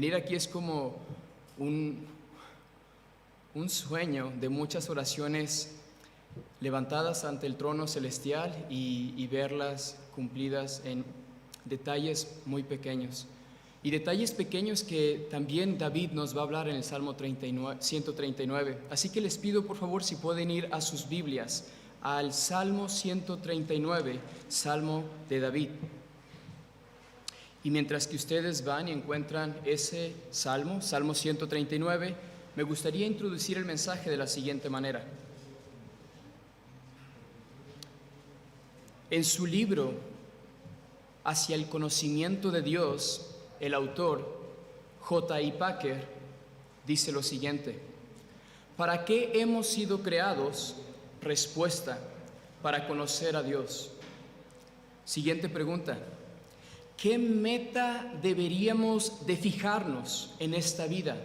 Venir aquí es como un sueño de muchas oraciones levantadas ante el trono celestial y verlas cumplidas en detalles muy pequeños. Y detalles pequeños que también David nos va a hablar en el Salmo 139. Así que les pido por favor si pueden ir a sus Biblias, al Salmo 139, Salmo de David. Y mientras que ustedes van y encuentran ese Salmo, Salmo 139, me gustaría introducir el mensaje de la siguiente manera. En su libro, Hacia el conocimiento de Dios, el autor, J.I. Packer, dice lo siguiente: ¿para qué hemos sido creados? Respuesta: para conocer a Dios. Siguiente pregunta: ¿qué meta deberíamos de fijarnos en esta vida?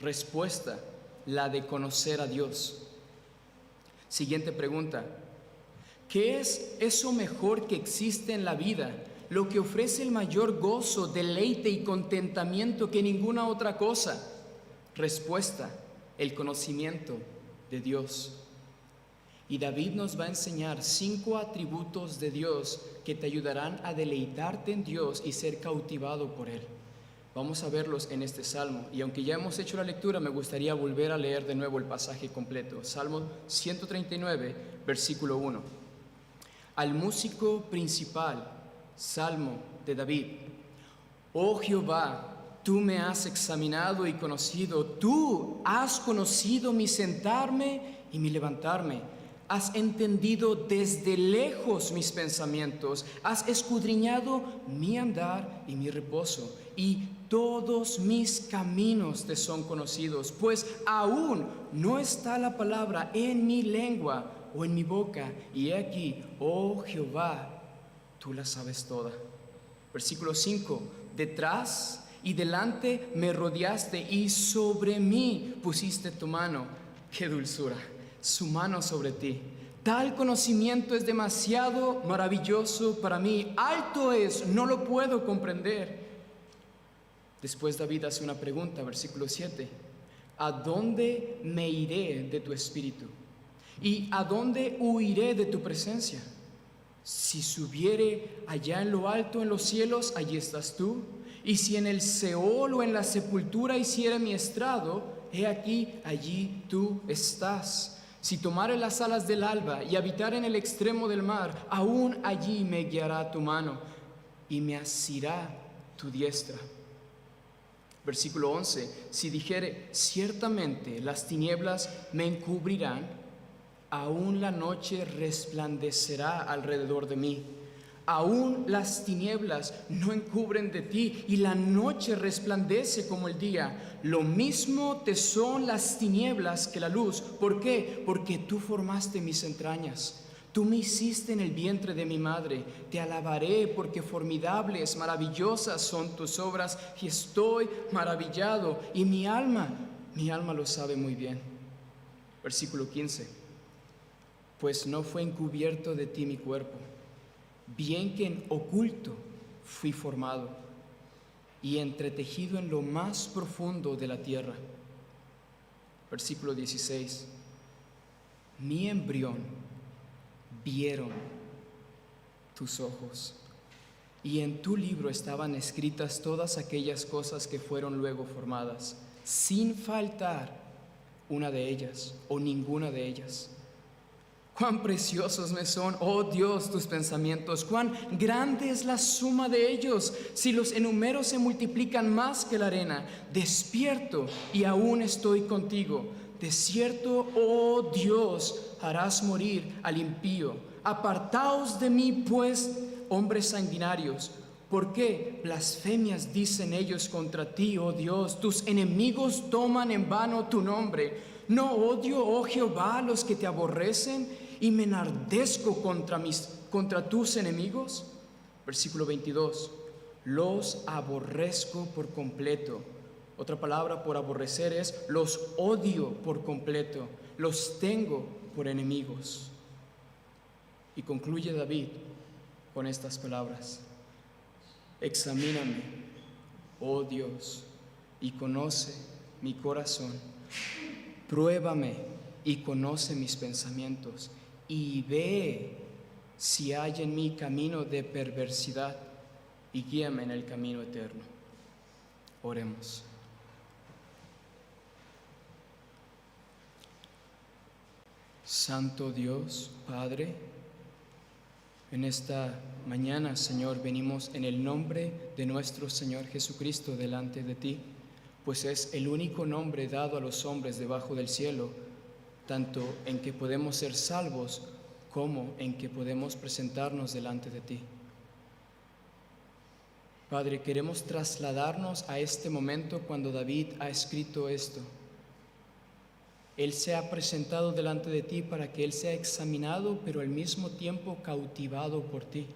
Respuesta: la de conocer a Dios. Siguiente pregunta: ¿qué es eso mejor que existe en la vida? Lo que ofrece el mayor gozo, deleite y contentamiento que ninguna otra cosa. Respuesta: el conocimiento de Dios. Y David nos va a enseñar 5 atributos de Dios que te ayudarán a deleitarte en Dios y ser cautivado por Él. Vamos a verlos en este Salmo. Y aunque ya hemos hecho la lectura, me gustaría volver a leer de nuevo el pasaje completo. Salmo 139, versículo 1. Al músico principal, Salmo de David. Oh Jehová, tú me has examinado y conocido. Tú has conocido mi sentarme y mi levantarme. Has entendido desde lejos mis pensamientos, has escudriñado mi andar y mi reposo, y todos mis caminos te son conocidos, pues aún no está la palabra en mi lengua o en mi boca, y he aquí, oh Jehová, tú la sabes toda. Versículo 5, detrás y delante me rodeaste, y sobre mí pusiste tu mano. ¡Qué dulzura! Su mano sobre ti. Tal conocimiento es demasiado maravilloso para mí. Alto es, no lo puedo comprender. Después David hace una pregunta, versículo 7. ¿A dónde me iré de tu espíritu? ¿Y a dónde huiré de tu presencia? Si subiere allá en lo alto en los cielos, allí estás tú. Y si en el Seol o en la sepultura hiciere mi estrado, he aquí, allí tú estás. Si tomare las alas del alba y habitar en el extremo del mar, aún allí me guiará tu mano y me asirá tu diestra. Versículo 11, si dijere, ciertamente las tinieblas me encubrirán, aún la noche resplandecerá alrededor de mí. Aún las tinieblas no encubren de ti, y la noche resplandece como el día. Lo mismo te son las tinieblas que la luz. ¿Por qué? Porque tú formaste mis entrañas. Tú me hiciste en el vientre de mi madre. Te alabaré porque formidables, maravillosas son tus obras, y estoy maravillado. Y mi alma lo sabe muy bien. Versículo 15. Pues no fue encubierto de ti mi cuerpo, bien que en oculto fui formado y entretejido en lo más profundo de la tierra. Versículo 16. Mi embrión vieron tus ojos, y en tu libro estaban escritas todas aquellas cosas que fueron luego formadas, sin faltar una de ellas o ninguna de ellas. Cuán preciosos me son, oh Dios, tus pensamientos, cuán grande es la suma de ellos. Si los enumero se multiplican más que la arena. Despierto y aún estoy contigo. De cierto, oh Dios, harás morir al impío. Apartaos de mí, pues, hombres sanguinarios. ¿Por qué blasfemias dicen ellos contra ti, oh Dios? Tus enemigos toman en vano tu nombre. ¿No odio, oh Jehová, a los que te aborrecen, y me enardezco contra tus enemigos? Versículo 22. Los aborrezco por completo. Otra palabra por aborrecer es los odio por completo. Los tengo por enemigos. Y concluye David con estas palabras: examíname, oh Dios, y conoce mi corazón. Pruébame y conoce mis pensamientos, y ve si hay en mí camino de perversidad, y guíame en el camino eterno. Oremos. Santo Dios, Padre, en esta mañana, Señor, venimos en el nombre de nuestro Señor Jesucristo delante de ti, pues es el único nombre dado a los hombres debajo del cielo, tanto en que podemos ser salvos como en que podemos presentarnos delante de ti. Padre, queremos trasladarnos a este momento cuando David ha escrito esto. Él se ha presentado delante de ti para que Él sea examinado, pero al mismo tiempo cautivado por ti.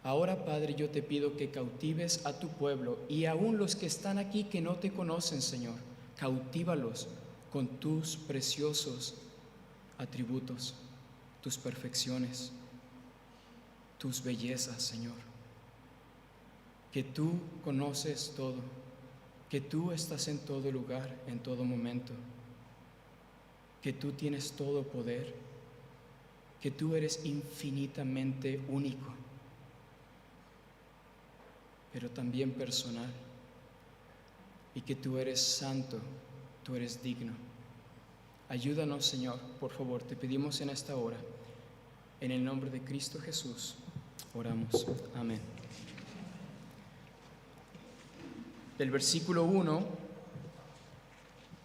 Ahora, Padre, yo te pido que cautives a tu pueblo y aún los que están aquí que no te conocen, Señor, cautívalos con tus preciosos atributos, tus perfecciones, tus bellezas, Señor. Que tú conoces todo, que tú estás en todo lugar, en todo momento, que tú tienes todo poder, que tú eres infinitamente único, pero también personal, y que tú eres santo, tú eres digno. Ayúdanos, Señor, por favor, te pedimos en esta hora, en el nombre de Cristo Jesús, oramos. Amén. Del versículo 1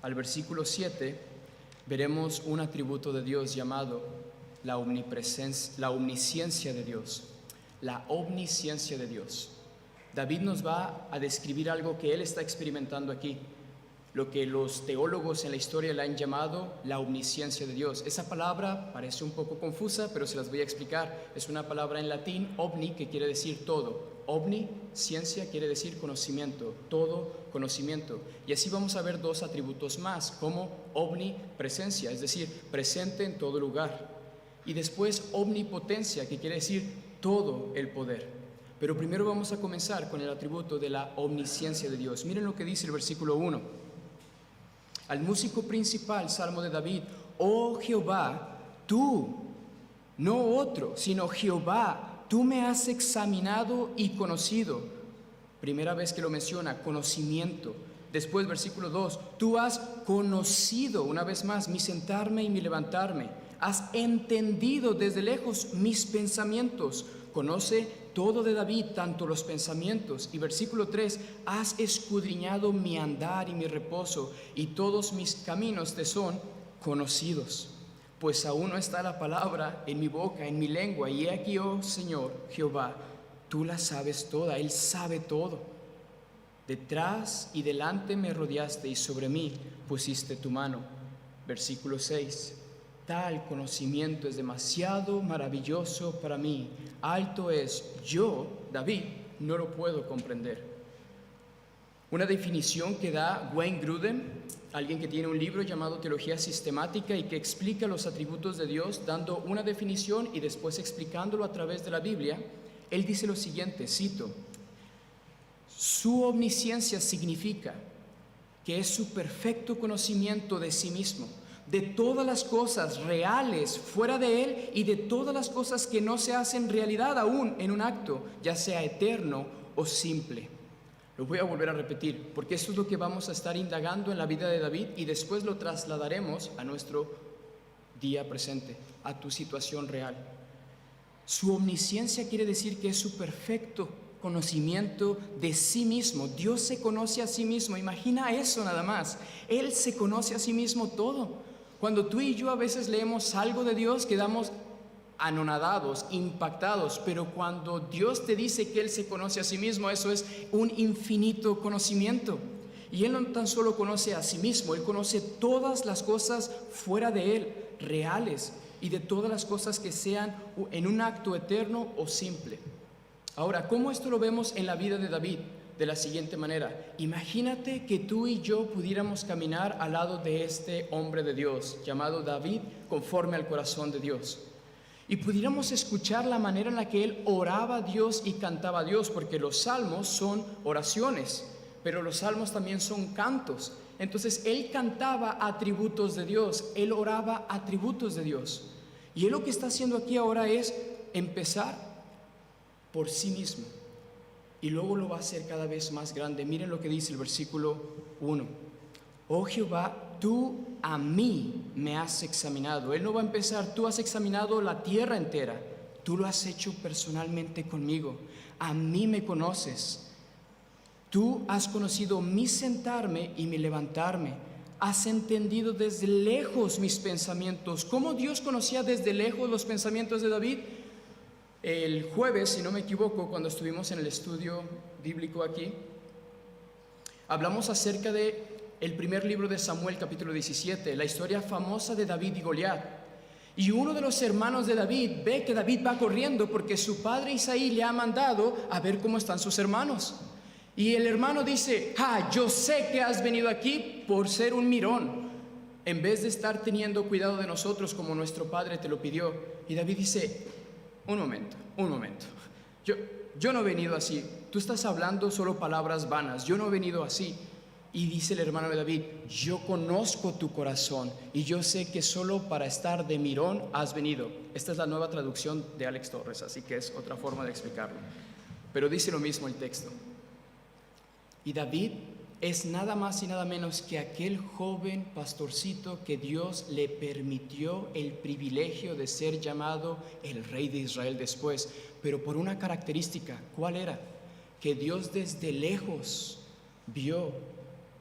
al versículo 7 veremos un atributo de Dios llamado la omnisciencia de Dios. La omnisciencia de Dios. David nos va a describir algo que él está experimentando aquí, lo que los teólogos en la historia le han llamado la omnisciencia de Dios. Esa palabra parece un poco confusa, pero se las voy a explicar. Es una palabra en latín, omni, que quiere decir todo. Omni, ciencia, quiere decir conocimiento, todo conocimiento. Y así vamos a ver dos atributos más, como omnipresencia, es decir, presente en todo lugar. Y después omnipotencia, que quiere decir todo el poder. Pero primero vamos a comenzar con el atributo de la omnisciencia de Dios. Miren lo que dice el versículo 1. Al músico principal, Salmo de David: oh Jehová, tú, no otro, sino Jehová, tú me has examinado y conocido. Primera vez que lo menciona, conocimiento. Después, versículo 2, tú has conocido, una vez más, mi sentarme y mi levantarme. Has entendido desde lejos mis pensamientos. Conoce todo de David, tanto los pensamientos. Y versículo 3, has escudriñado mi andar y mi reposo, y todos mis caminos te son conocidos. Pues aún no está la palabra en mi boca, en mi lengua, y he aquí, oh Señor Jehová, tú la sabes toda, Él sabe todo. Detrás y delante me rodeaste, y sobre mí pusiste tu mano. Versículo 6, tal conocimiento es demasiado maravilloso para mí, alto es, yo, David, no lo puedo comprender. Una definición que da Wayne Grudem, alguien que tiene un libro llamado Teología Sistemática y que explica los atributos de Dios, dando una definición y después explicándolo a través de la Biblia. Él dice lo siguiente, cito: su omnisciencia significa que es su perfecto conocimiento de sí mismo, de todas las cosas reales fuera de Él y de todas las cosas que no se hacen realidad aún en un acto, ya sea eterno o simple. Lo voy a volver a repetir, porque esto es lo que vamos a estar indagando en la vida de David y después lo trasladaremos a nuestro día presente, a tu situación real. Su omnisciencia quiere decir que es su perfecto conocimiento de sí mismo. Dios se conoce a sí mismo, imagina eso nada más. Él se conoce a sí mismo todo. Cuando tú y yo a veces leemos algo de Dios quedamos anonadados, impactados, pero cuando Dios te dice que Él se conoce a sí mismo, eso es un infinito conocimiento. Y Él no tan solo conoce a sí mismo, Él conoce todas las cosas fuera de Él, reales, y de todas las cosas que sean en un acto eterno o simple. Ahora, ¿cómo esto lo vemos en la vida de David? De la siguiente manera: imagínate que tú y yo pudiéramos caminar al lado de este hombre de Dios llamado David, conforme al corazón de Dios, y pudiéramos escuchar la manera en la que él oraba a Dios y cantaba a Dios, porque los salmos son oraciones. pero los salmos también son cantos. Entonces él cantaba atributos de Dios, él oraba atributos de Dios. Y él lo que está haciendo aquí ahora es empezar por sí mismo. Y luego lo va a hacer cada vez más grande. Miren lo que dice el versículo 1. Oh Jehová, tú a mí me has examinado. Él no va a empezar, tú has examinado la tierra entera. Tú lo has hecho personalmente conmigo. A mí me conoces. Tú has conocido mi sentarme y mi levantarme. Has entendido desde lejos mis pensamientos. ¿Cómo Dios conocía desde lejos los pensamientos de David? El jueves, si no me equivoco, cuando estuvimos en el estudio bíblico aquí, hablamos acerca de el primer libro de Samuel, capítulo 17, la historia famosa de David y Goliat. Y uno de los hermanos de David ve que David va corriendo porque su padre Isaí le ha mandado a ver cómo están sus hermanos. Y el hermano dice: yo sé que has venido aquí por ser un mirón, en vez de estar teniendo cuidado de nosotros como nuestro padre te lo pidió. Y David dice: un momento, yo no he venido así, tú estás hablando solo palabras vanas, yo no he venido así. Y dice el hermano de David: yo conozco tu corazón y yo sé que solo para estar de mirón has venido. Esta es la nueva traducción de Alex Torres, así que es otra forma de explicarlo, pero dice lo mismo el texto. Y David es nada más y nada menos que aquel joven pastorcito que Dios le permitió el privilegio de ser llamado el rey de Israel después, pero por una característica. ¿Cuál era? Que Dios desde lejos vio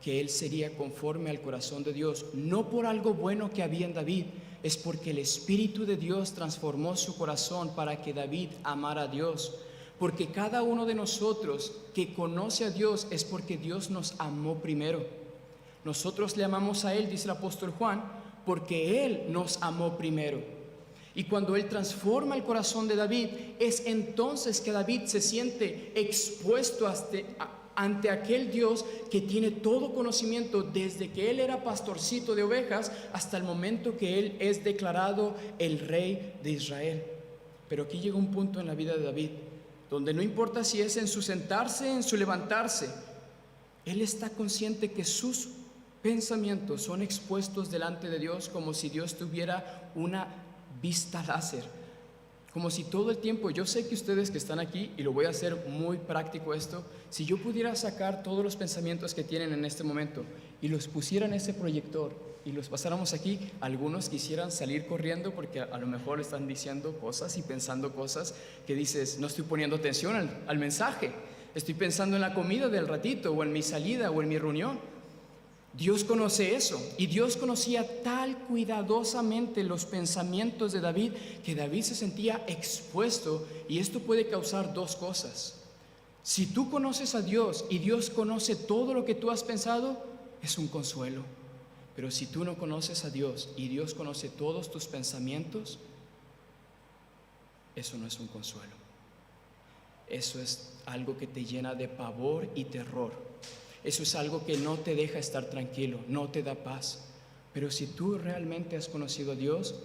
que él sería conforme al corazón de Dios, no por algo bueno que había en David, es porque el Espíritu de Dios transformó su corazón para que David amara a Dios. Porque cada uno de nosotros que conoce a Dios es porque Dios nos amó primero. Nosotros le amamos a Él, dice el apóstol Juan, porque Él nos amó primero. Y cuando Él transforma el corazón de David, es entonces que David se siente expuesto ante aquel Dios que tiene todo conocimiento desde que Él era pastorcito de ovejas hasta el momento que Él es declarado el rey de Israel. Pero aquí llega un punto en la vida de David donde no importa si es en su sentarse, en su levantarse, él está consciente que sus pensamientos son expuestos delante de Dios como si Dios tuviera una vista láser, como si todo el tiempo, yo sé que ustedes que están aquí, y lo voy a hacer muy práctico esto, si yo pudiera sacar todos los pensamientos que tienen en este momento y los pusiera en ese proyector y los pasáramos aquí, algunos quisieran salir corriendo porque a lo mejor están diciendo cosas y pensando cosas que dices: no estoy poniendo atención al mensaje, estoy pensando en la comida del ratito o en mi salida o en mi reunión. Dios conoce eso, y Dios conocía tal cuidadosamente los pensamientos de David que David se sentía expuesto, y esto puede causar dos cosas. Si tú conoces a Dios y Dios conoce todo lo que tú has pensado, es un consuelo. Pero si tú no conoces a Dios y Dios conoce todos tus pensamientos, eso no es un consuelo. Eso es algo que te llena de pavor y terror. Eso es algo que no te deja estar tranquilo, no te da paz. Pero si tú realmente has conocido a Dios,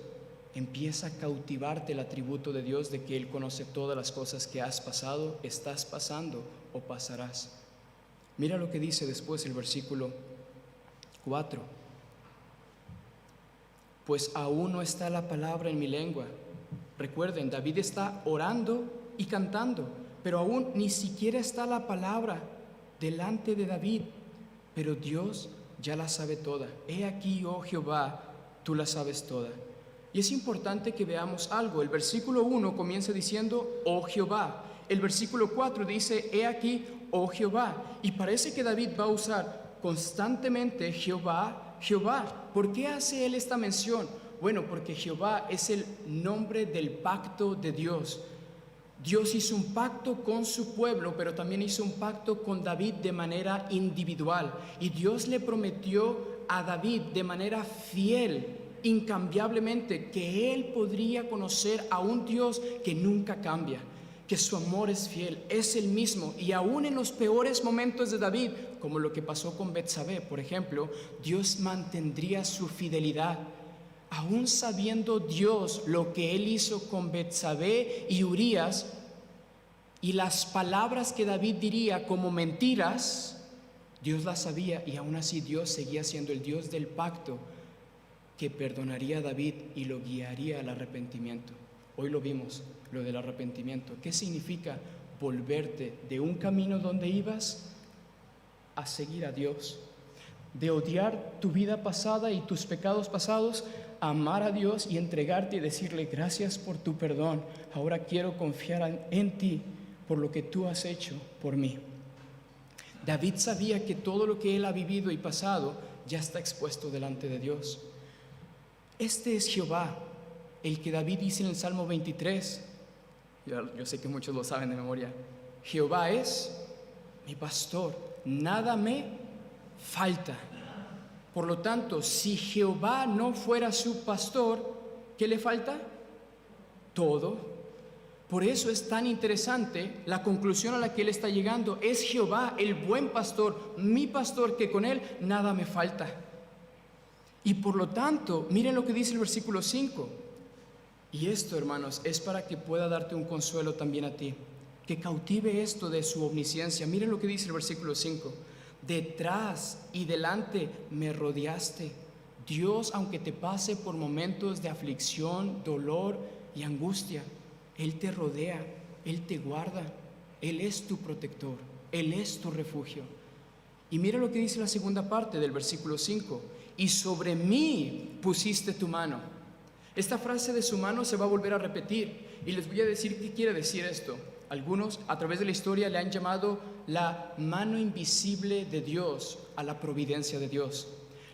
empieza a cautivarte el atributo de Dios de que Él conoce todas las cosas que has pasado, estás pasando o pasarás. Mira lo que dice después el versículo 4. Pues aún no está la palabra en mi lengua. Recuerden, David está orando y cantando, pero aún ni siquiera está la palabra delante de David, pero Dios ya la sabe toda. He aquí, oh Jehová, tú la sabes toda. Y es importante que veamos algo. El versículo 1 comienza diciendo: oh Jehová. El versículo 4 dice: he aquí, oh Jehová. Y parece que David va a usar constantemente Jehová, Jehová. ¿Por qué hace él esta mención? Bueno, porque Jehová es el nombre del pacto de Dios. Dios hizo un pacto con su pueblo, pero también hizo un pacto con David de manera individual. Y Dios le prometió a David de manera fiel, incambiablemente, que él podría conocer a un Dios que nunca cambia, que su amor es fiel, es el mismo. Y aún en los peores momentos de David, como lo que pasó con Betsabé, por ejemplo, Dios mantendría su fidelidad. Aún sabiendo Dios lo que Él hizo con Betsabé y Urías, y las palabras que David diría como mentiras, Dios la sabía y aún así Dios seguía siendo el Dios del pacto que perdonaría a David y lo guiaría al arrepentimiento. Hoy lo vimos, lo del arrepentimiento. ¿Qué significa volverte de un camino donde ibas a seguir a Dios? De odiar tu vida pasada y tus pecados pasados, a amar a Dios y entregarte y decirle: gracias por tu perdón, ahora quiero confiar en ti por lo que tú has hecho por mí. David sabía que todo lo que él ha vivido y pasado ya está expuesto delante de Dios. Este es Jehová, el que David dice en el Salmo 23. Yo sé que muchos lo saben de memoria. Jehová es mi pastor, nada me falta. Por lo tanto, si Jehová no fuera su pastor, ¿qué le falta? Todo. Por eso es tan interesante la conclusión a la que él está llegando. Es Jehová el buen pastor, mi pastor, que con él nada me falta. Y por lo tanto, miren lo que dice el versículo 5. Y esto, hermanos, es para que pueda darte un consuelo también a ti, que cautive esto de su omnisciencia. Miren lo que dice el versículo 5. Detrás y delante me rodeaste. Dios, aunque te pase por momentos de aflicción, dolor y angustia, Él te rodea, Él te guarda, Él es tu protector, Él es tu refugio. Y mira lo que dice la segunda parte del versículo 5. Y sobre mí pusiste tu mano. Esta frase de su mano se va a volver a repetir. Y les voy a decir qué quiere decir esto. Algunos a través de la historia le han llamado la mano invisible de Dios a la providencia de Dios.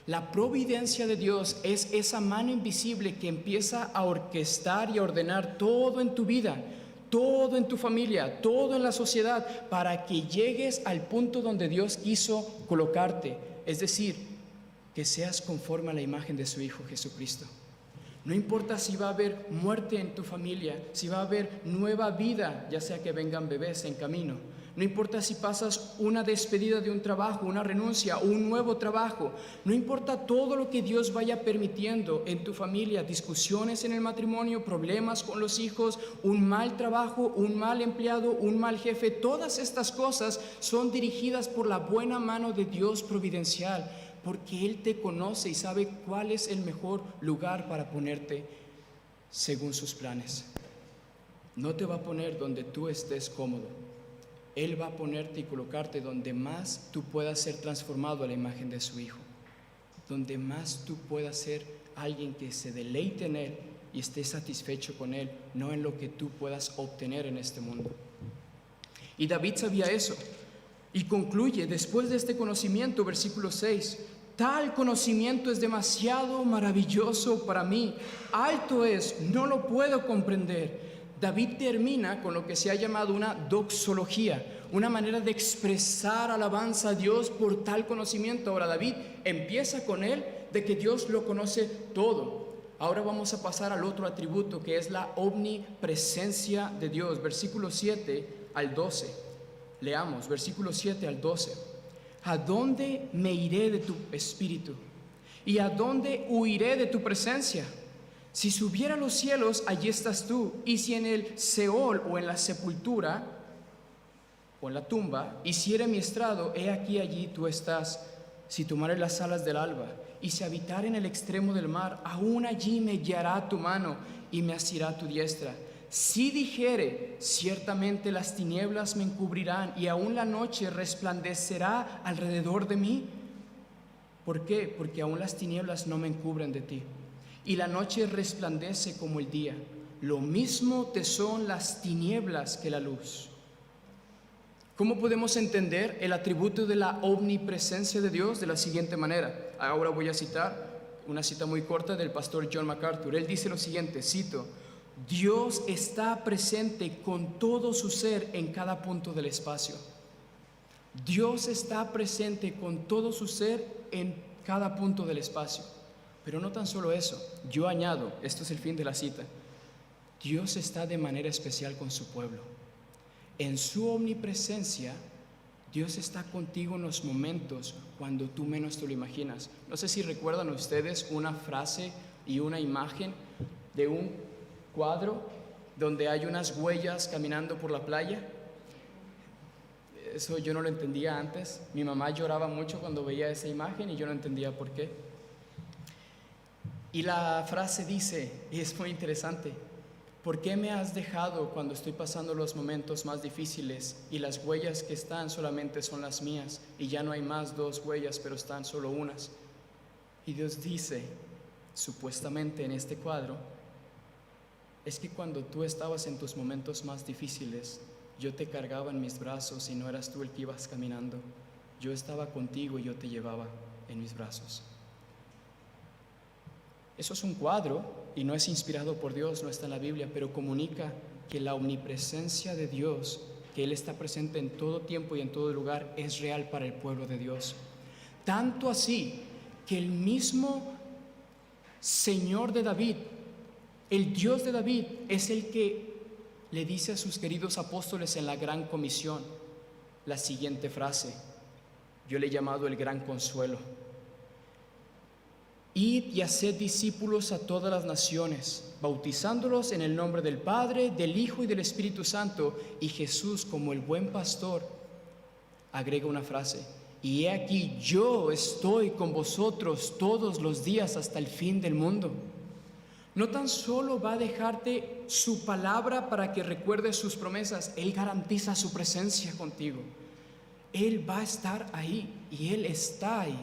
La providencia de Dios es esa mano invisible que empieza a orquestar y a ordenar todo en tu vida, todo en tu familia, todo en la sociedad, para que llegues al punto donde Dios quiso colocarte. Es decir, que seas conforme a la imagen de su Hijo Jesucristo. No importa si va a haber muerte en tu familia, si va a haber nueva vida, ya sea que vengan bebés en camino. No importa si pasas una despedida de un trabajo, una renuncia o un nuevo trabajo. No importa todo lo que Dios vaya permitiendo en tu familia, discusiones en el matrimonio, problemas con los hijos, un mal trabajo, un mal empleado, un mal jefe. Todas estas cosas son dirigidas por la buena mano de Dios providencial, porque Él te conoce y sabe cuál es el mejor lugar para ponerte según sus planes. No te va a poner donde tú estés cómodo. Él va a ponerte y colocarte donde más tú puedas ser transformado a la imagen de su Hijo, donde más tú puedas ser alguien que se deleite en Él y esté satisfecho con Él, no en lo que tú puedas obtener en este mundo. Y David sabía eso y concluye después de este conocimiento, versículo 6: tal conocimiento es demasiado maravilloso para mí, alto es, no lo puedo comprender. David termina con lo que se ha llamado una doxología, una manera de expresar alabanza a Dios por tal conocimiento. Ahora David empieza con él de que Dios lo conoce todo. Ahora vamos a pasar al otro atributo, que es la omnipresencia de Dios. Versículo 7 al 12. Leamos, versículo 7 al 12. ¿A dónde me iré de tu espíritu? ¿Y a dónde huiré de tu presencia? Si subiera a los cielos, allí estás tú. Y si en el Seol o en la sepultura o en la tumba hiciere mi estrado, he aquí allí tú estás. Si tomare las alas del alba y si habitar en el extremo del mar, aún allí me guiará tu mano y me asirá tu diestra. Si dijere, ciertamente las tinieblas me encubrirán y aún la noche resplandecerá alrededor de mí. ¿Por qué? Porque aún las tinieblas no me encubren de ti. Y la noche resplandece como el día. Lo mismo te son las tinieblas que la luz. ¿Cómo podemos entender el atributo de la omnipresencia de Dios? De la siguiente manera. Ahora voy a citar una cita muy corta del pastor John MacArthur. Él dice lo siguiente, cito: Dios está presente con todo su ser en cada punto del espacio. Dios está presente con todo su ser en cada punto del espacio. Pero no tan solo eso, yo añado, esto es el fin de la cita: Dios está de manera especial con su pueblo. En su omnipresencia, Dios está contigo en los momentos cuando tú menos te lo imaginas. No sé si recuerdan ustedes una frase y una imagen de un cuadro donde hay unas huellas caminando por la playa. Eso yo no lo entendía antes. Mi mamá lloraba mucho cuando veía esa imagen y yo no entendía por qué. Y la frase dice, y es muy interesante: ¿por qué me has dejado cuando estoy pasando los momentos más difíciles y las huellas que están solamente son las mías y ya no hay más dos huellas, pero están solo unas? Y Dios dice, supuestamente en este cuadro, es que cuando tú estabas en tus momentos más difíciles, yo te cargaba en mis brazos y no eras tú el que ibas caminando. Yo estaba contigo y yo te llevaba en mis brazos. Eso es un cuadro y no es inspirado por Dios, no está en la Biblia, pero comunica que la omnipresencia de Dios, que Él está presente en todo tiempo y en todo lugar, es real para el pueblo de Dios. Tanto así que el mismo Señor de David, el Dios de David, es el que le dice a sus queridos apóstoles en la Gran Comisión la siguiente frase: yo le he llamado el gran consuelo. Id y haced discípulos a todas las naciones, bautizándolos en el nombre del Padre, del Hijo y del Espíritu Santo. Y Jesús, como el buen pastor, agrega una frase: y he aquí, yo estoy con vosotros todos los días hasta el fin del mundo. No tan solo va a dejarte su palabra para que recuerdes sus promesas, Él garantiza su presencia contigo. Él va a estar ahí y Él está ahí.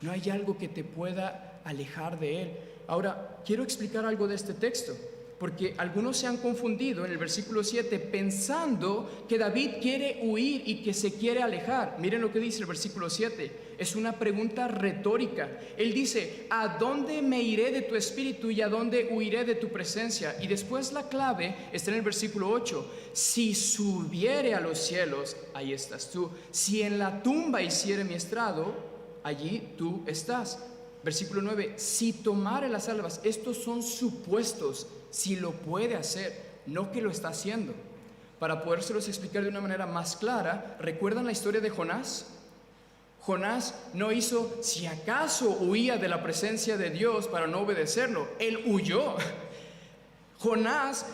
No hay algo que te pueda alejar de Él. Ahora, quiero explicar algo de este texto, porque algunos se han confundido en el versículo 7 pensando que David quiere huir y que se quiere alejar. Miren lo que dice el versículo 7. Es una pregunta retórica. Él dice: ¿a dónde me iré de tu espíritu y a dónde huiré de tu presencia? Y después la clave está en el versículo 8. Si subiere a los cielos, ahí estás tú. Si en la tumba hiciere mi estrado, allí tú estás. Versículo 9, si tomare las almas. Estos son supuestos, si lo puede hacer, no que lo está haciendo. Para podérselos explicar de una manera más clara, ¿recuerdan la historia de Jonás? Jonás no hizo, si acaso huía de la presencia de Dios para no obedecerlo, él huyó. Jonás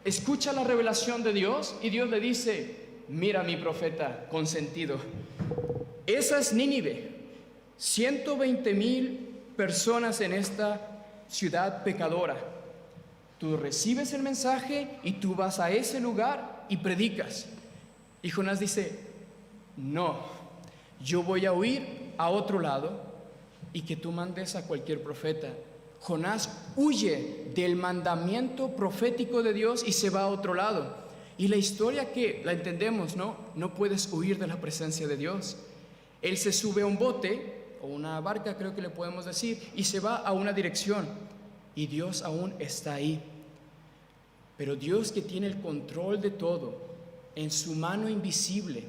escucha la revelación de Dios y Dios le dice: mira, mi profeta consentido, esa es Nínive, 120,000 personas en esta ciudad pecadora. Tú recibes el mensaje y tú vas a ese lugar y predicas. Y Jonás dice: no, yo voy a huir a otro lado y que tú mandes a cualquier profeta. Jonás huye del mandamiento profético de Dios y se va a otro lado. Y la historia que la entendemos, no puedes huir de la presencia de Dios. Él se sube a un bote o una barca, creo que le podemos decir, y se va a una dirección, y Dios aún está ahí. Pero Dios, que tiene el control de todo en su mano invisible,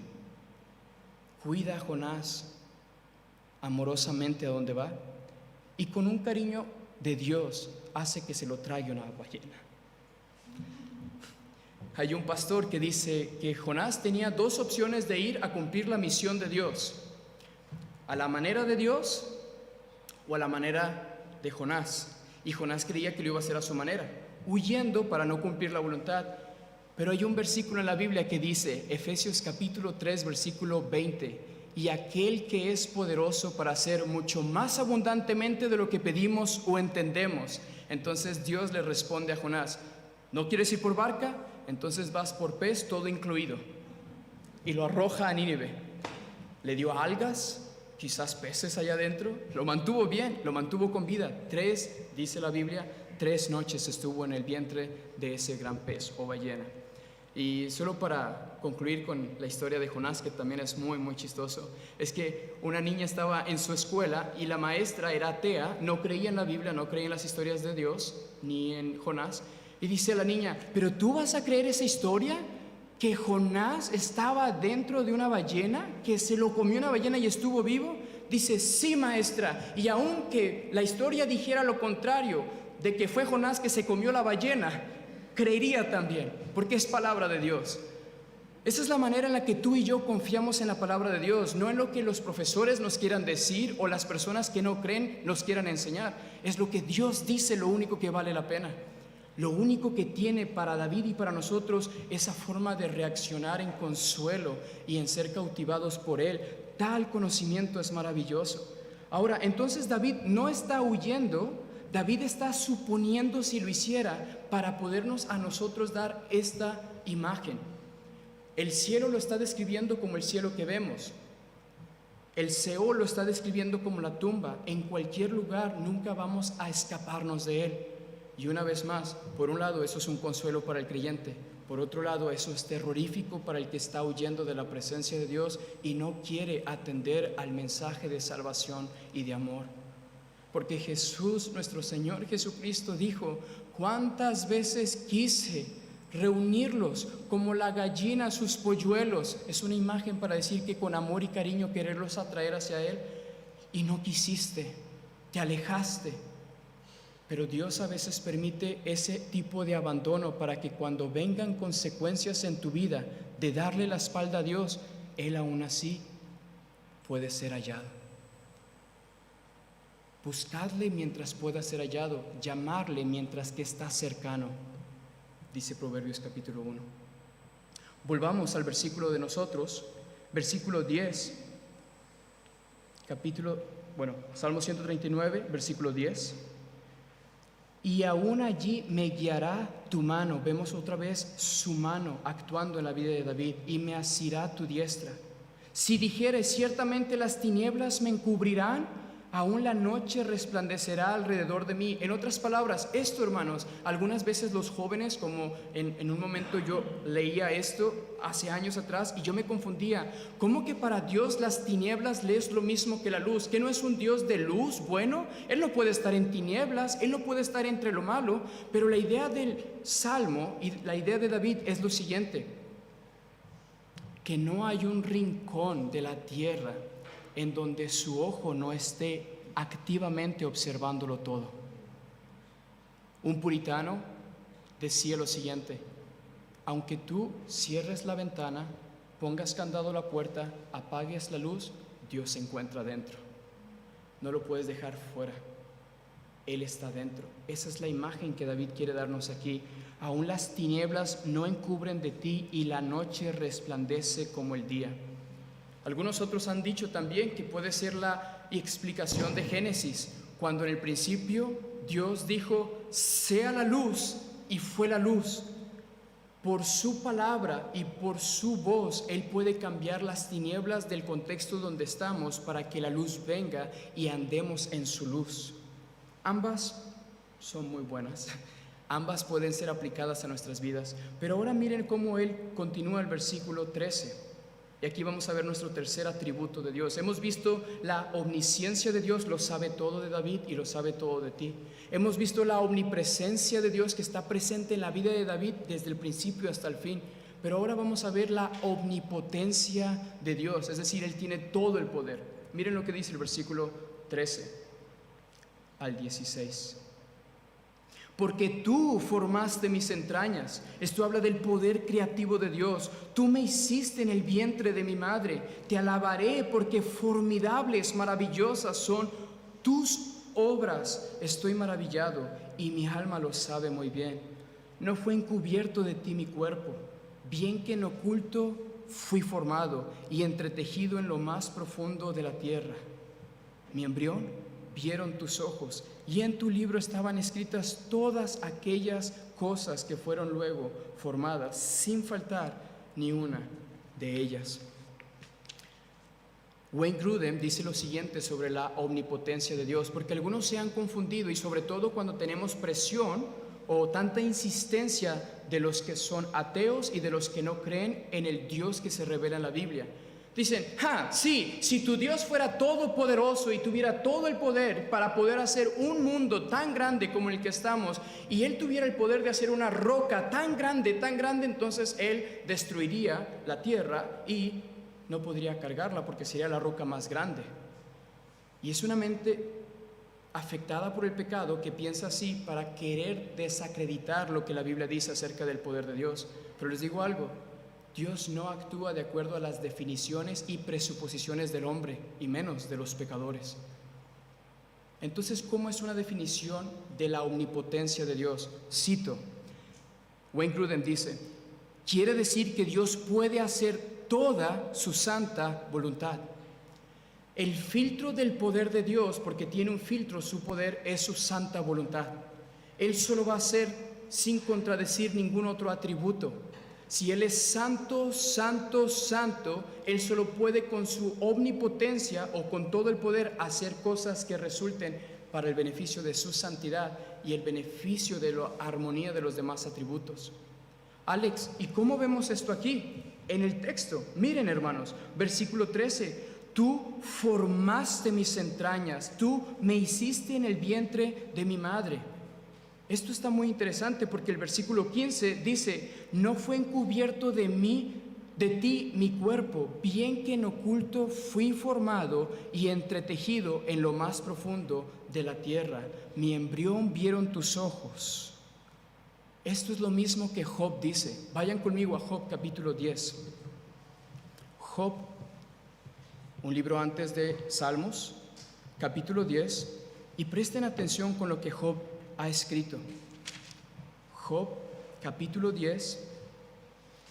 cuida a Jonás amorosamente a donde va, y con un cariño de Dios hace que se lo traiga una ballena. Hay un pastor que dice que Jonás tenía dos opciones de ir a cumplir la misión de Dios: a la manera de Dios o a la manera de Jonás. Y Jonás creía que lo iba a hacer a su manera, huyendo para no cumplir la voluntad. Pero hay un versículo en la Biblia que dice, Efesios capítulo 3, versículo 20: y aquel que es poderoso para hacer mucho más abundantemente de lo que pedimos o entendemos. Entonces Dios le responde a Jonás: ¿no quieres ir por barca? Entonces vas por pez, todo incluido. Y lo arroja a Nínive. Le dio algas, quizás peces allá adentro. Lo mantuvo bien, lo mantuvo con vida. 3, dice la Biblia, 3 noches estuvo en el vientre de ese gran pez o ballena. Y solo para concluir con la historia de Jonás, que también es muy, muy chistoso, es que una niña estaba en su escuela y la maestra era atea, no creía en la Biblia, no creía en las historias de Dios, ni en Jonás. Y dice a la niña: ¿pero tú vas a creer esa historia? ¿Que Jonás estaba dentro de una ballena? ¿Que se lo comió una ballena y estuvo vivo? Dice: sí, maestra, y aunque la historia dijera lo contrario, de que fue Jonás que se comió la ballena, creería también, porque es palabra de Dios. Esa es la manera en la que tú y yo confiamos en la palabra de Dios, no en lo que los profesores nos quieran decir o las personas que no creen nos quieran enseñar. Es lo que Dios dice, lo único que vale la pena. Lo único que tiene para David y para nosotros esa forma de reaccionar en consuelo y en ser cautivados por Él. Tal conocimiento es maravilloso. Ahora, entonces David no está huyendo, David está suponiendo si lo hiciera para podernos a nosotros dar esta imagen. El cielo lo está describiendo como el cielo que vemos. El Seol lo está describiendo como la tumba. En cualquier lugar nunca vamos a escaparnos de Él. Y una vez más, por un lado eso es un consuelo para el creyente, por otro lado eso es terrorífico para el que está huyendo de la presencia de Dios y no quiere atender al mensaje de salvación y de amor. Porque Jesús, nuestro Señor Jesucristo, dijo: ¿cuántas veces quise reunirlos como la gallina sus polluelos? Es una imagen para decir que con amor y cariño quererlos atraer hacia Él, y no quisiste, te alejaste. Pero Dios a veces permite ese tipo de abandono para que cuando vengan consecuencias en tu vida de darle la espalda a Dios, Él aún así puede ser hallado. Buscadle mientras pueda ser hallado, llamarle mientras que está cercano, dice Proverbios capítulo 1. Volvamos al versículo de nosotros, versículo 10, Salmo 139, versículo 10. Y aún allí me guiará tu mano. Vemos otra vez su mano actuando en la vida de David. Y me asirá tu diestra. Si dijere: ciertamente las tinieblas me encubrirán, aún la noche resplandecerá alrededor de mí. En otras palabras, esto, hermanos, algunas veces los jóvenes, como en un momento yo leía esto hace años atrás y yo me confundía. ¿Cómo que para Dios las tinieblas le es lo mismo que la luz? ¿Que no es un Dios de luz? Bueno, Él no puede estar en tinieblas, Él no puede estar entre lo malo. Pero la idea del Salmo y la idea de David es lo siguiente: que no hay un rincón de la tierra en donde su ojo no esté activamente observándolo todo. Un puritano decía lo siguiente: aunque tú cierres la ventana, pongas candado a la puerta, apagues la luz, Dios se encuentra dentro. No lo puedes dejar fuera, Él está dentro. Esa es la imagen que David quiere darnos aquí. Aún las tinieblas no encubren de ti y la noche resplandece como el día. Algunos otros han dicho también que puede ser la explicación de Génesis, cuando en el principio Dios dijo: sea la luz, y fue la luz. Por su palabra y por su voz Él puede cambiar las tinieblas del contexto donde estamos para que la luz venga y andemos en su luz. Ambas son muy buenas, ambas pueden ser aplicadas a nuestras vidas. Pero ahora miren cómo Él continúa el versículo 13. Y aquí vamos a ver nuestro tercer atributo de Dios. Hemos visto la omnisciencia de Dios, lo sabe todo de David y lo sabe todo de ti. Hemos visto la omnipresencia de Dios que está presente en la vida de David desde el principio hasta el fin. Pero ahora vamos a ver la omnipotencia de Dios, es decir, Él tiene todo el poder. Miren lo que dice el versículo 13 al 16. Porque tú formaste mis entrañas. Esto habla del poder creativo de Dios. Tú me hiciste en el vientre de mi madre. Te alabaré porque formidables, maravillosas son tus obras. Estoy maravillado y mi alma lo sabe muy bien. No fue encubierto de ti mi cuerpo, bien que en oculto fui formado y entretejido en lo más profundo de la tierra. Mi embrión vieron tus ojos, y en tu libro estaban escritas todas aquellas cosas que fueron luego formadas, sin faltar ni una de ellas. Wayne Grudem dice lo siguiente sobre la omnipotencia de Dios, porque algunos se han confundido, y sobre todo cuando tenemos presión o tanta insistencia de los que son ateos y de los que no creen en el Dios que se revela en la Biblia. Dicen: sí, si tu Dios fuera todopoderoso y tuviera todo el poder para poder hacer un mundo tan grande como el que estamos, y Él tuviera el poder de hacer una roca tan grande, entonces Él destruiría la tierra y no podría cargarla porque sería la roca más grande. Y es una mente afectada por el pecado que piensa así para querer desacreditar lo que la Biblia dice acerca del poder de Dios. Pero les digo algo: Dios no actúa de acuerdo a las definiciones y presuposiciones del hombre, y menos de los pecadores. Entonces, ¿cómo es una definición de la omnipotencia de Dios? Cito, Wayne Grudem dice, quiere decir que Dios puede hacer toda su santa voluntad. El filtro del poder de Dios, porque tiene un filtro, su poder es su santa voluntad. Él solo va a hacer sin contradecir ningún otro atributo. Si Él es santo, santo, santo, Él solo puede con su omnipotencia o con todo el poder hacer cosas que resulten para el beneficio de su santidad y el beneficio de la armonía de los demás atributos. Alex, ¿y cómo vemos esto aquí? En el texto, miren hermanos, versículo 13, tú formaste mis entrañas, tú me hiciste en el vientre de mi madre. Esto está muy interesante porque el versículo 15 dice, no fue encubierto de ti mi cuerpo, bien que en oculto fui formado y entretejido en lo más profundo de la tierra. Mi embrión vieron tus ojos. Esto es lo mismo que Job dice. Vayan conmigo a Job capítulo 10. Job, un libro antes de Salmos, capítulo 10, y presten atención con lo que Job ha escrito. Job, capítulo 10,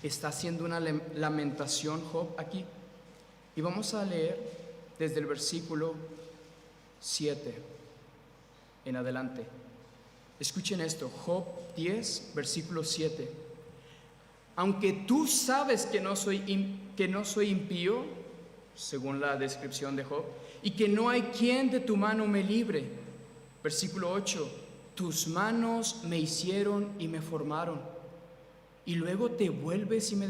está haciendo una lamentación Job aquí. Y vamos a leer desde el versículo 7 en adelante. Escuchen esto, Job 10, versículo 7. Aunque tú sabes que no soy impío, según la descripción de Job, y que no hay quien de tu mano me libre. Versículo 8. Tus manos me hicieron y me formaron, y luego te vuelves y me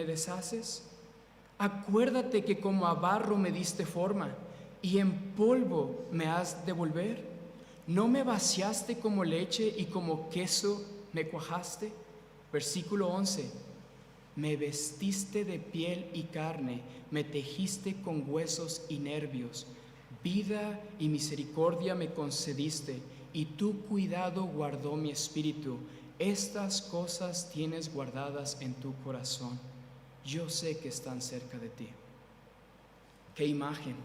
deshaces. Acuérdate que como a barro me diste forma, y en polvo me has de volver. ¿No me vaciaste como leche y como queso me cuajaste? Versículo 11. Me vestiste de piel y carne, me tejiste con huesos y nervios. Vida y misericordia me concediste, y tu cuidado guardó mi espíritu. Estas cosas tienes guardadas en tu corazón. Yo sé que están cerca de ti. Qué imagen,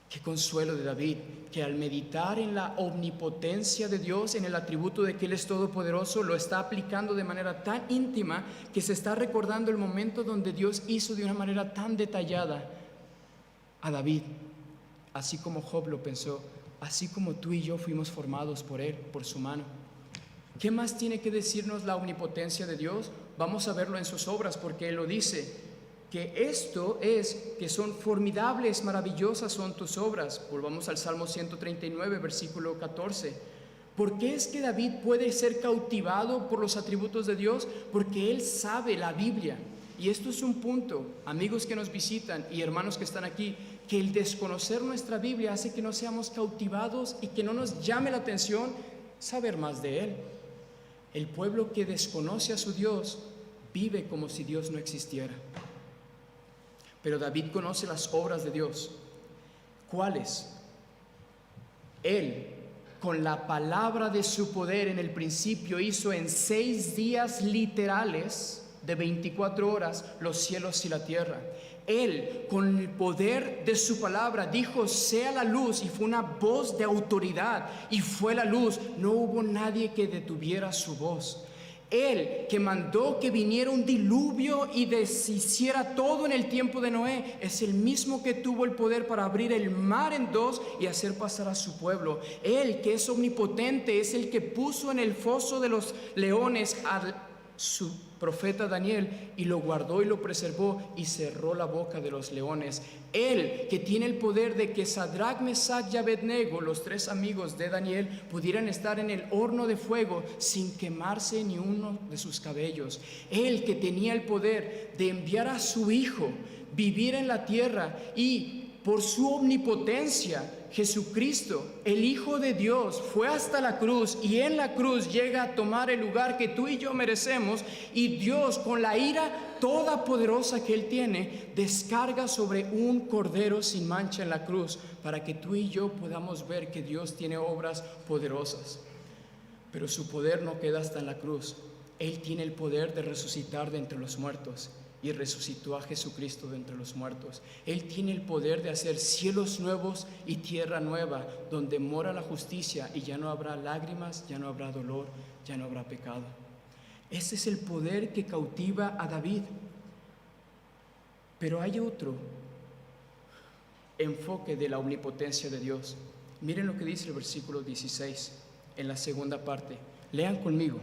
qué consuelo de David, que al meditar en la omnipotencia de Dios, en el atributo de que Él es todopoderoso, lo está aplicando de manera tan íntima que se está recordando el momento donde Dios hizo de una manera tan detallada a David, así como Job lo pensó. Así como tú y yo fuimos formados por Él, por su mano. ¿Qué más tiene que decirnos la omnipotencia de Dios? Vamos a verlo en sus obras, porque Él lo dice, que esto es, que son formidables, maravillosas son tus obras. Volvamos al Salmo 139, versículo 14. ¿Por qué es que David puede ser cautivado por los atributos de Dios? Porque él sabe la Biblia. Y esto es un punto, amigos que nos visitan y hermanos que están aquí, que el desconocer nuestra Biblia hace que no seamos cautivados y que no nos llame la atención saber más de Él. El pueblo que desconoce a su Dios vive como si Dios no existiera. Pero David conoce las obras de Dios. ¿Cuáles? Él, con la palabra de su poder en el principio, hizo en 6 días literales de 24 horas los cielos y la tierra. Él, con el poder de su palabra, dijo, sea la luz, y fue una voz de autoridad, y fue la luz. No hubo nadie que detuviera su voz. Él, que mandó que viniera un diluvio y deshiciera todo en el tiempo de Noé, es el mismo que tuvo el poder para abrir el mar en 2 y hacer pasar a su pueblo. Él, que es omnipotente, es el que puso en el foso de los leones a su profeta Daniel y lo guardó y lo preservó y cerró la boca de los leones. Él, que tiene el poder de que Sadrach, Mesach y Abednego, los 3 amigos de Daniel, pudieran estar en el horno de fuego sin quemarse ni uno de sus cabellos. Él, que tenía el poder de enviar a su hijo, vivir en la tierra, y por su omnipotencia, Jesucristo, el Hijo de Dios, fue hasta la cruz, y en la cruz llega a tomar el lugar que tú y yo merecemos, y Dios, con la ira todopoderosa que Él tiene, descarga sobre un cordero sin mancha en la cruz, para que tú y yo podamos ver que Dios tiene obras poderosas. Pero su poder no queda hasta en la cruz. Él tiene el poder de resucitar de entre los muertos. y resucitó a Jesucristo de entre los muertos. Él tiene el poder de hacer cielos nuevos y tierra nueva, donde mora la justicia y ya no habrá lágrimas, ya no habrá dolor, ya no habrá pecado. Ese es el poder que cautiva a David. Pero hay otro enfoque de la omnipotencia de Dios. Miren lo que dice el versículo 16 en la segunda parte. Lean conmigo.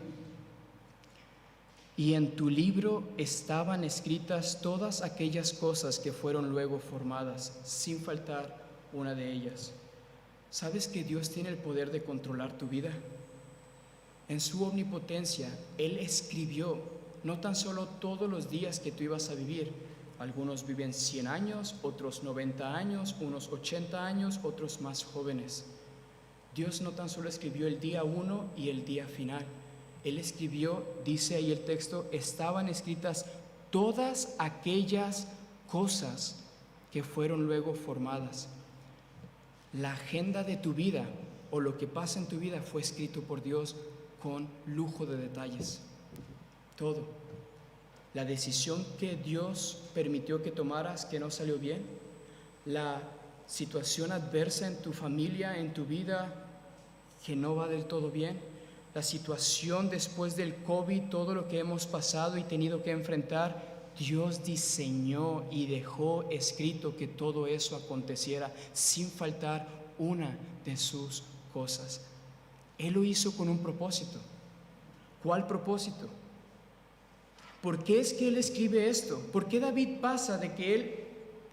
Y en tu libro estaban escritas todas aquellas cosas que fueron luego formadas, sin faltar una de ellas. ¿Sabes que Dios tiene el poder de controlar tu vida? En su omnipotencia, Él escribió no tan solo todos los días que tú ibas a vivir. Algunos viven 100 años, otros 90 años, unos 80 años, otros más jóvenes. Dios no tan solo escribió el día 1 y el día final. Él escribió, dice ahí el texto, estaban escritas todas aquellas cosas que fueron luego formadas. La agenda de tu vida o lo que pasa en tu vida fue escrito por Dios con lujo de detalles. Todo. La decisión que Dios permitió que tomaras que no salió bien, la situación adversa en tu familia, en tu vida que no va del todo bien, la situación después del COVID, todo lo que hemos pasado y tenido que enfrentar, Dios diseñó y dejó escrito que todo eso aconteciera sin faltar una de sus cosas. Él lo hizo con un propósito. ¿Cuál propósito? ¿Por qué es que Él escribe esto? ¿Por qué David pasa de que Él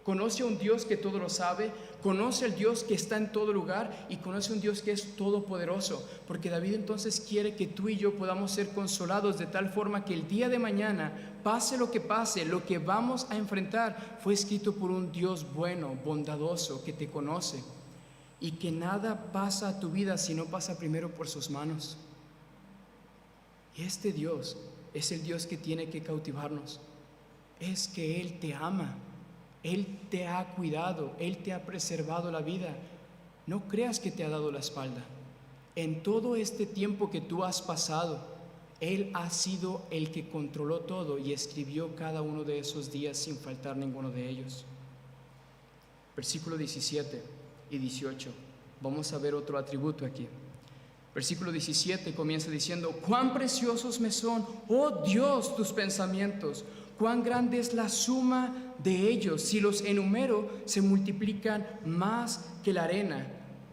conoce a un Dios que todo lo sabe, conoce al Dios que está en todo lugar y conoce a un Dios que es todopoderoso? Porque David entonces quiere que tú y yo podamos ser consolados de tal forma que el día de mañana, pase, lo que vamos a enfrentar fue escrito por un Dios bueno, bondadoso, que te conoce y que nada pasa a tu vida si no pasa primero por sus manos. Y este Dios es el Dios que tiene que cautivarnos. Es que Él te ama. Él te ha cuidado, Él te ha preservado la vida. No creas que te ha dado la espalda. En todo este tiempo que tú has pasado, Él ha sido el que controló todo y escribió cada uno de esos días sin faltar ninguno de ellos. Versículo 17 y 18. Vamos a ver otro atributo aquí. Versículo 17 comienza diciendo: cuán preciosos me son, oh Dios, tus pensamientos. Cuán grande es la suma de ellos, si los enumero se multiplican más que la arena.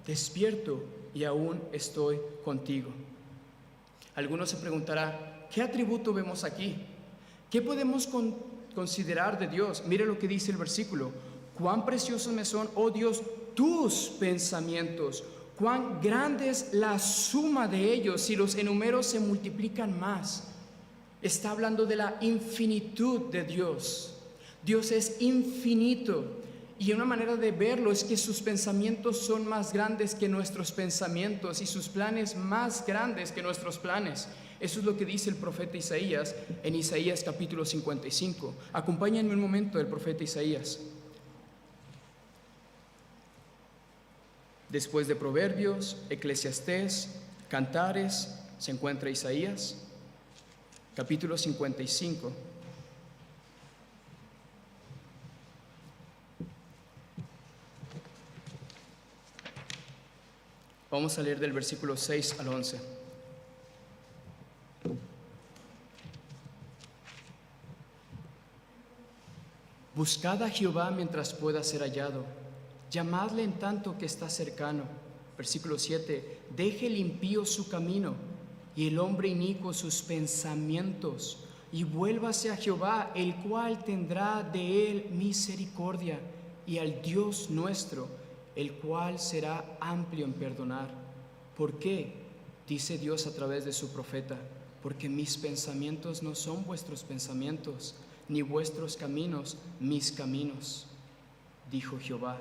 Despierto y aún estoy contigo. Algunos se preguntarán: ¿qué atributo vemos aquí? ¿Qué podemos considerar de Dios? Mire lo que dice el versículo: cuán preciosos me son, oh Dios, tus pensamientos. Cuán grande es la suma de ellos, si los enumero se multiplican más. Está hablando de la infinitud de Dios. Dios es infinito y una manera de verlo es que sus pensamientos son más grandes que nuestros pensamientos y sus planes más grandes que nuestros planes. Eso es lo que dice el profeta Isaías en Isaías capítulo 55. Acompáñenme un momento del profeta Isaías. Después de Proverbios, Eclesiastés, Cantares, se encuentra Isaías capítulo 55. Vamos a leer del versículo 6 al 11. Buscad a Jehová mientras pueda ser hallado, llamadle en tanto que está cercano. Versículo 7. Deje el impío su camino y el hombre inicuo sus pensamientos, y vuélvase a Jehová, el cual tendrá de él misericordia, y al Dios nuestro, el cual será amplio en perdonar. ¿Por qué? Dice Dios a través de su profeta: porque mis pensamientos no son vuestros pensamientos, ni vuestros caminos mis caminos, dijo Jehová.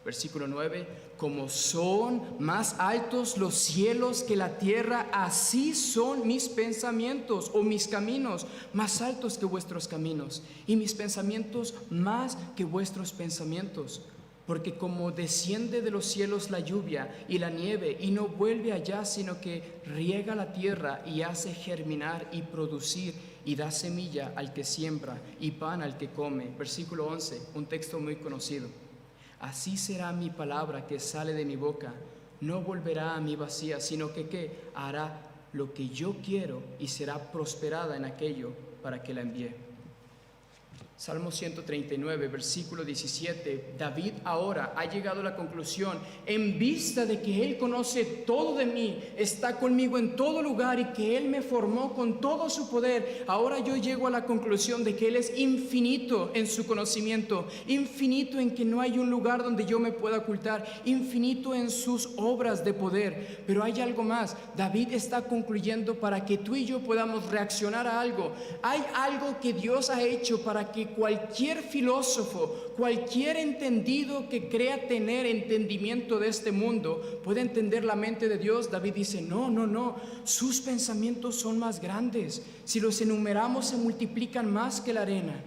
Versículo 9: como son más altos los cielos que la tierra, así son mis pensamientos o mis caminos más altos que vuestros caminos, y mis pensamientos más que vuestros pensamientos. Porque como desciende de los cielos la lluvia y la nieve, y no vuelve allá, sino que riega la tierra y hace germinar y producir, y da semilla al que siembra y pan al que come. Versículo 11, un texto muy conocido. Así será mi palabra que sale de mi boca, no volverá a mí vacía, sino que ¿qué? Hará lo que yo quiero y será prosperada en aquello para que la envíe. Salmo 139, versículo 17. David ahora ha llegado a la conclusión, en vista de que Él conoce todo de mí, está conmigo en todo lugar y que Él me formó con todo su poder. Ahora yo llego a la conclusión de que Él es infinito en su conocimiento, infinito en que no hay un lugar donde yo me pueda ocultar, infinito en sus obras de poder. Pero hay algo más. David está concluyendo para que tú y yo podamos reaccionar a algo. Hay algo que Dios ha hecho para que cualquier filósofo, cualquier entendido que crea tener entendimiento de este mundo puede entender la mente de Dios. David dice, no, sus pensamientos son más grandes. Si los enumeramos se multiplican más que la arena.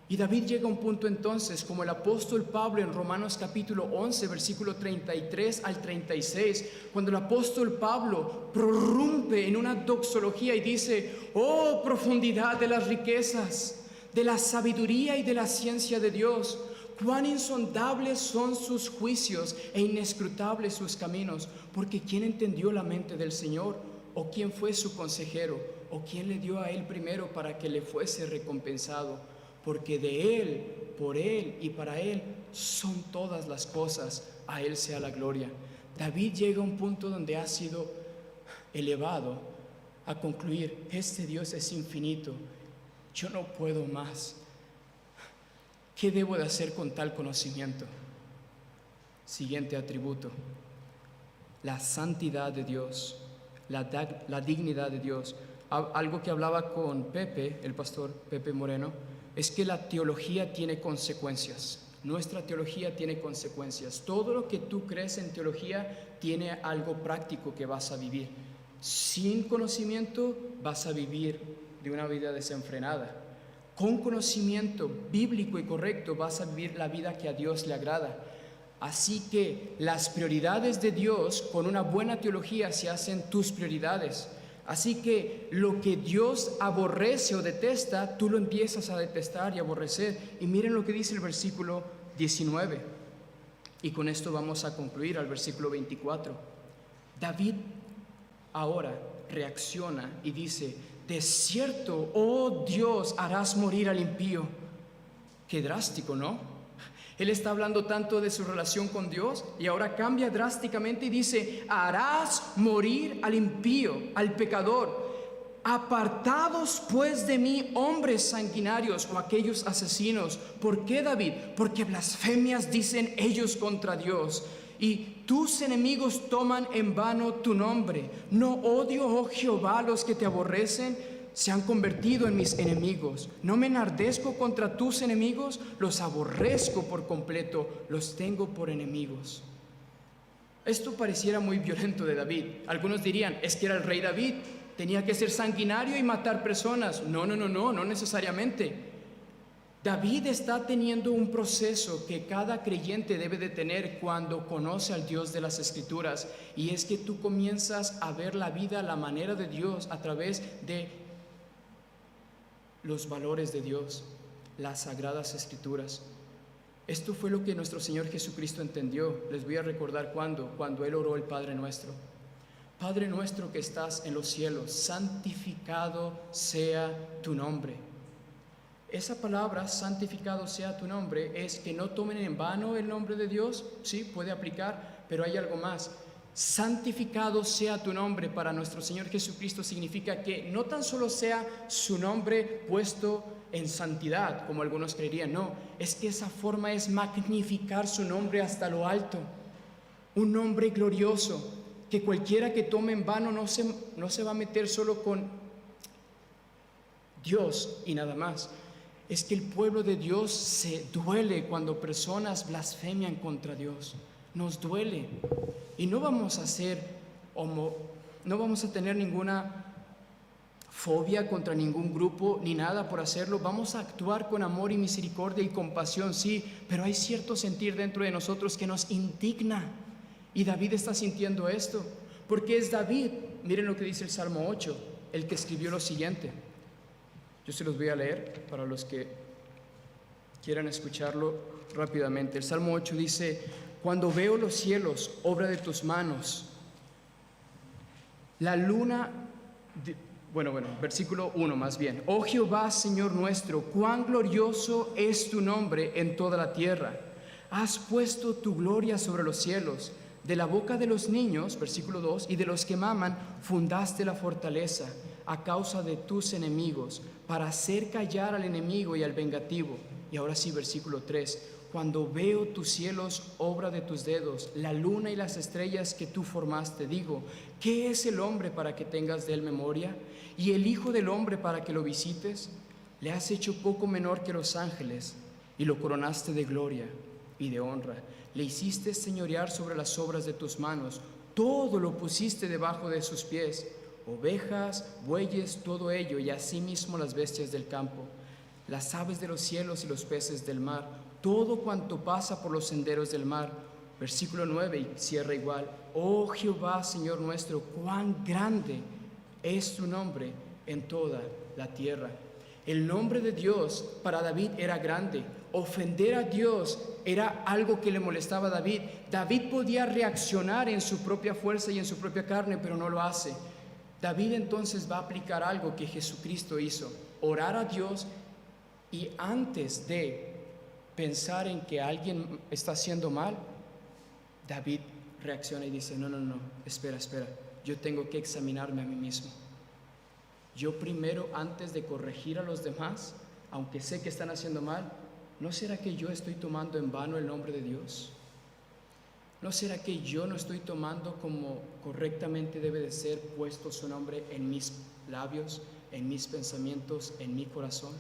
Y David llega a un punto entonces, como el apóstol Pablo en Romanos capítulo 11, versículo 33 al 36, cuando el apóstol Pablo prorrumpe en una doxología y dice, oh profundidad de las riquezas, de la sabiduría y de la ciencia de Dios, cuán insondables son sus juicios e inescrutables sus caminos, porque ¿quién entendió la mente del Señor? ¿O quién fue su consejero? ¿O quién le dio a Él primero para que le fuese recompensado? Porque de Él, por Él y para Él son todas las cosas, a Él sea la gloria. David llega a un punto donde ha sido elevado a concluir, este Dios es infinito, yo no puedo más. ¿Qué debo de hacer con tal conocimiento? Siguiente atributo, la santidad de Dios, la dignidad de Dios. Algo que hablaba con Pepe, el pastor Pepe Moreno, es que la teología tiene consecuencias. Nuestra teología tiene consecuencias. Todo lo que tú crees en teología tiene algo práctico que vas a vivir. Sin conocimiento vas a vivir de una vida desenfrenada. Con conocimiento bíblico y correcto vas a vivir la vida que a Dios le agrada. Así que las prioridades de Dios con una buena teología se hacen tus prioridades. Así que lo que Dios aborrece o detesta, tú lo empiezas a detestar y aborrecer. Y miren lo que dice el versículo 19. Y con esto vamos a concluir al versículo 24. David ahora reacciona y dice, de cierto, oh Dios, harás morir al impío. Qué drástico, ¿no? Él está hablando tanto de su relación con Dios y ahora cambia drásticamente y dice, harás morir al impío, al pecador. Apartados pues de mí hombres sanguinarios o aquellos asesinos. ¿Por qué, David? Porque blasfemias dicen ellos contra Dios. Y tus enemigos toman en vano tu nombre. No odio, oh Jehová, los que te aborrecen. Se han convertido en mis enemigos. No me enardezco contra tus enemigos, los aborrezco por completo, los tengo por enemigos. Esto pareciera muy violento de David. Algunos dirían, es que era el rey David, tenía que ser sanguinario y matar personas. No necesariamente. David está teniendo un proceso que cada creyente debe de tener cuando conoce al Dios de las Escrituras, y es que tú comienzas a ver la vida, la manera de Dios a través de los valores de Dios, las sagradas Escrituras. Esto fue lo que nuestro Señor Jesucristo entendió. Les voy a recordar cuando Él oró el Padre Nuestro. Padre nuestro que estás en los cielos, santificado sea tu nombre. Esa palabra, santificado sea tu nombre, es que no tomen en vano el nombre de Dios. Sí, puede aplicar, pero hay algo más. Santificado sea tu nombre para nuestro Señor Jesucristo significa que no tan solo sea su nombre puesto en santidad, como algunos creerían, no, es que esa forma es magnificar su nombre hasta lo alto, un nombre glorioso, que cualquiera que tome en vano no se va a meter solo con Dios y nada más. Es que el pueblo de Dios se duele cuando personas blasfemian contra Dios. Nos duele. Y no vamos a tener ninguna fobia contra ningún grupo ni nada por hacerlo. Vamos a actuar con amor y misericordia y compasión, sí, pero hay cierto sentir dentro de nosotros que nos indigna. Y David está sintiendo esto, porque es David, miren lo que dice el Salmo 8, el que escribió lo siguiente: Yo se los voy a leer para los que quieran escucharlo rápidamente. El Salmo 8 dice: cuando veo los cielos, obra de tus manos, la luna, versículo 1 más bien. Oh Jehová, Señor nuestro, cuán glorioso es tu nombre en toda la tierra. Has puesto tu gloria sobre los cielos. De la boca de los niños, versículo 2, y de los que maman, fundaste la fortaleza a causa de tus enemigos, para hacer callar al enemigo y al vengativo. Y ahora sí, versículo 3. Cuando veo tus cielos, obra de tus dedos, la luna y las estrellas que tú formaste, digo, ¿qué es el hombre para que tengas de él memoria? ¿Y el hijo del hombre para que lo visites? Le has hecho poco menor que los ángeles, y lo coronaste de gloria y de honra. Le hiciste señorear sobre las obras de tus manos, todo lo pusiste debajo de sus pies, ovejas, bueyes, todo ello, y asimismo las bestias del campo, las aves de los cielos y los peces del mar, todo cuanto pasa por los senderos del mar. Versículo 9 y cierra igual. Oh Jehová, Señor nuestro, cuán grande es tu nombre en toda la tierra. El nombre de Dios para David era grande. Ofender a Dios era algo que le molestaba a David. David podía reaccionar en su propia fuerza y en su propia carne, pero no lo hace. David entonces va a aplicar algo que Jesucristo hizo: orar a Dios, y antes de pensar en que alguien está haciendo mal, David reacciona y dice: no, espera, yo tengo que examinarme a mí mismo. Yo primero, antes de corregir a los demás, aunque sé que están haciendo mal, ¿no será que yo estoy tomando en vano el nombre de Dios? ¿No será que yo no estoy tomando como correctamente debe de ser puesto su nombre en mis labios, en mis pensamientos, en mi corazón?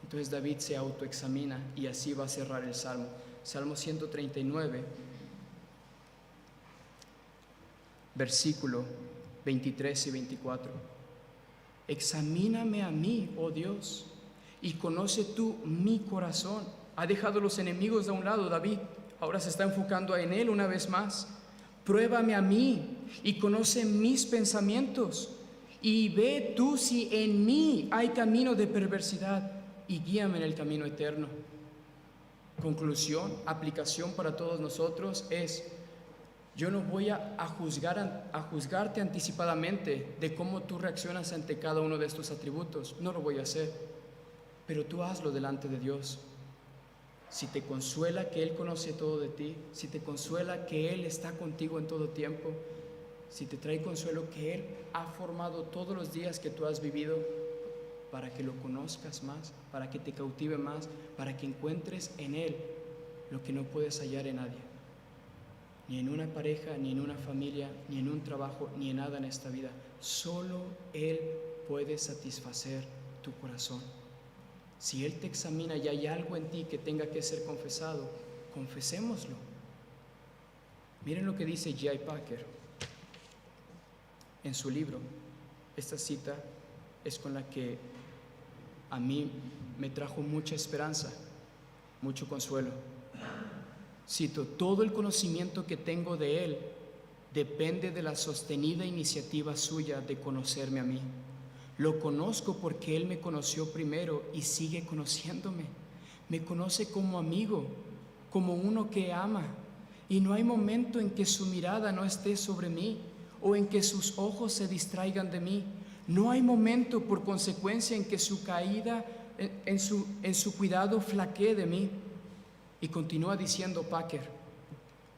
Entonces David se autoexamina y así va a cerrar el Salmo. Salmo 139, versículo 23 y 24. Examíname a mí, oh Dios, y conoce tú mi corazón. Ha dejado los enemigos de un lado David, ahora se está enfocando en él una vez más. Pruébame a mí y conoce mis pensamientos, y ve tú si en mí hay camino de perversidad, y guíame en el camino eterno. Conclusión, aplicación para todos nosotros es: yo no voy a juzgarte anticipadamente de cómo tú reaccionas ante cada uno de estos atributos. No lo voy a hacer, pero tú hazlo delante de Dios. Si te consuela que Él conoce todo de ti, si te consuela que Él está contigo en todo tiempo, si te trae consuelo que Él ha formado todos los días que tú has vivido para que lo conozcas más, para que te cautive más, para que encuentres en Él lo que no puedes hallar en nadie, ni en una pareja, ni en una familia, ni en un trabajo, ni en nada en esta vida. Solo Él puede satisfacer tu corazón. Si Él te examina y hay algo en ti que tenga que ser confesado, confesémoslo. Miren lo que dice J.I. Packer en su libro. Esta cita es con la que a mí me trajo mucha esperanza, mucho consuelo. Cito: todo el conocimiento que tengo de Él depende de la sostenida iniciativa suya de conocerme a mí. Lo conozco porque Él me conoció primero y sigue conociéndome. Me conoce como amigo, como uno que ama, y no hay momento en que su mirada no esté sobre mí o en que sus ojos se distraigan de mí. No hay momento, por consecuencia, en que su caída, en su cuidado flaquee de mí. Y continúa diciendo Packer: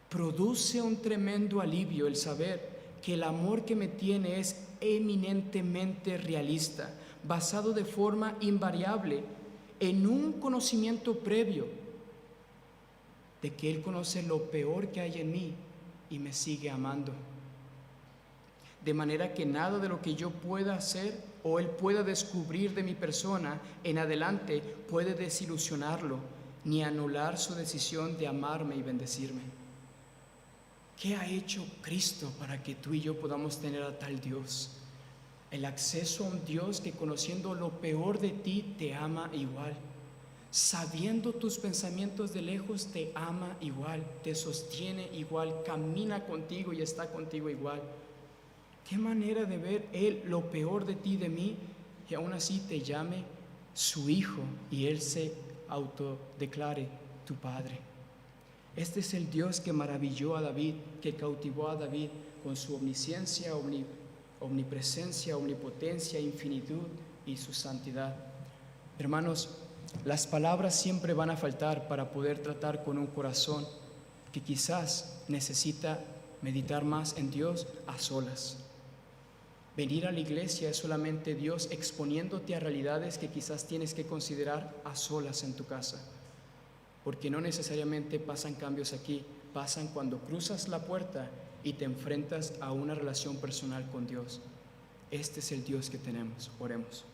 produce un tremendo alivio el saber que el amor que me tiene es eminentemente realista, basado de forma invariable en un conocimiento previo de que Él conoce lo peor que hay en mí y me sigue amando. De manera que nada de lo que yo pueda hacer o Él pueda descubrir de mi persona en adelante puede desilusionarlo ni anular su decisión de amarme y bendecirme. ¿Qué ha hecho Cristo para que tú y yo podamos tener a tal Dios? El acceso a un Dios que, conociendo lo peor de ti, te ama igual. Sabiendo tus pensamientos de lejos, te ama igual, te sostiene igual, camina contigo y está contigo igual. ¿Qué manera de ver Él lo peor de ti y de mí y aún así te llame su hijo y Él se autodeclare tu Padre. Este es el Dios que maravilló a David, que cautivó a David con su omnisciencia, omnipresencia, omnipotencia, infinitud y su santidad. Hermanos, las palabras siempre van a faltar para poder tratar con un corazón que quizás necesita meditar más en Dios a solas. Venir a la iglesia es solamente Dios exponiéndote a realidades que quizás tienes que considerar a solas en tu casa, porque no necesariamente pasan cambios aquí, pasan cuando cruzas la puerta y te enfrentas a una relación personal con Dios. Este es el Dios que tenemos. Oremos.